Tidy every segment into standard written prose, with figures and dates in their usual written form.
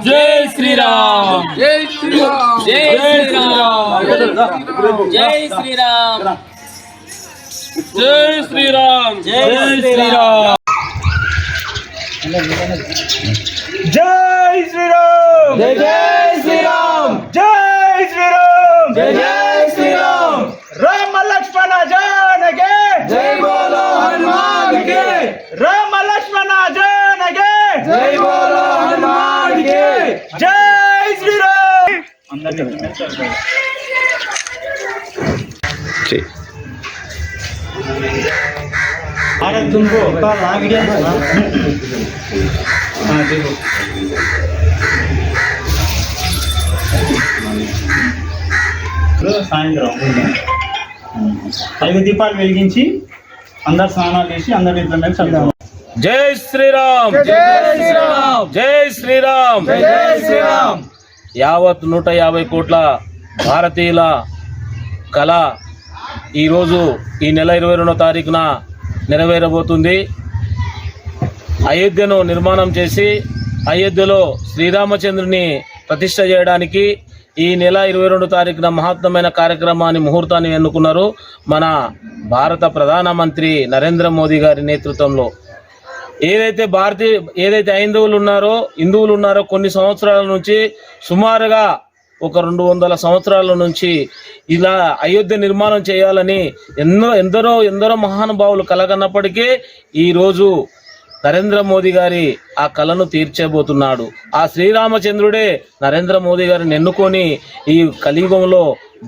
जय श्री राम जय श्री राम जय श्री राम जय श्री राम जय श्री राम जय श्री राम जय श्री राम जय श्री राम जय श्री राम जय श्री राम राम लक्ष्मण जान के जय बोलो हनुमान के राम लक्ष्मण जान के जय बोलो हनुमान के जय श्री राम अरे तुमको कल आ गया हाँ देखो సాయంత్రం 5 దీపాలు వెలిగించి అందరు స్నానాలు చేసి అందరి ఇంట్లో చదువుతాం. జై శ్రీరామ్ జై శ్రీరామ్ జై శ్రీరామ్ జై శ్రీరామ్. యావత్ 150 కోట్ల భారతీయుల కళ ఈరోజు ఈ నెల 22వ తారీఖున నెరవేరబోతుంది. అయోధ్యను నిర్మాణం చేసి అయోధ్యలో శ్రీరామచంద్రుని ప్రతిష్ఠ చేయడానికి ఈ నెల 22వ తారీఖున మహత్తరమైన కార్యక్రమాన్ని ముహూర్తాన్ని ఎన్నుకున్నారు మన భారత ప్రధానమంత్రి నరేంద్ర మోదీ గారి నేతృత్వంలో. ఏదైతే హిందువులు ఉన్నారో కొన్ని సంవత్సరాల నుంచి సుమారుగా ఒక 200 సంవత్సరాల నుంచి ఇలా అయోధ్య నిర్మాణం చేయాలని ఎందరో మహానుభావులు కలగన్నప్పటికీ ఈరోజు నరేంద్ర మోదీ గారి ఆ కళను తీర్చబోతున్నాడు. ఆ శ్రీరామచంద్రుడే నరేంద్ర మోదీ గారిని ఎన్నుకొని ఈ కలియుగంలో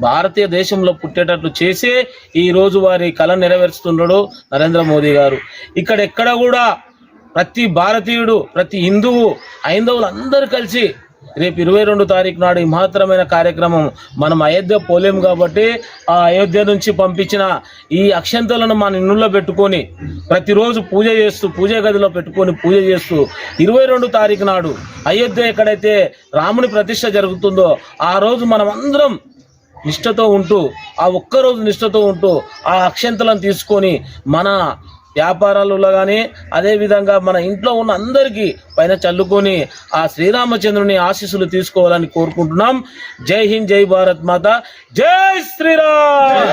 భారతీయ దేశంలో పుట్టేటట్లు చేసి ఈరోజు వారి కళ నెరవేరుస్తున్నాడు నరేంద్ర మోదీ గారు. ఎక్కడ కూడా ప్రతి భారతీయుడు, ప్రతి హైందవులు అందరూ కలిసి రేపు 22వ తారీఖు నాడు ఈ మహత్తరమైన కార్యక్రమం మనం అయోధ్య పోలేము కాబట్టి ఆ అయోధ్య నుంచి పంపించిన ఈ అక్షంతలను మన ఇళ్ళలో పెట్టుకొని ప్రతిరోజు పూజ గదిలో పెట్టుకొని పూజ చేస్తూ 22వ తారీఖు నాడు అయోధ్య ఎక్కడైతే రాముని ప్రతిష్ఠ జరుగుతుందో ఆ రోజు మనం అందరం నిష్ఠతో ఉంటూ ఆ ఒక్కరోజు నిష్ఠతో ఉంటూ ఆ అక్షంతలను తీసుకొని మన వ్యాపారాలలో కానీ అదేవిధంగా మన ఇంట్లో ఉన్న అందరికీ పైన చల్లుకొని ఆ శ్రీరామచంద్రుని ఆశీస్సులు తీసుకోవాలని కోరుకుంటున్నాం. జై హింద్, జై భారత్ మాత, జై శ్రీరామ్.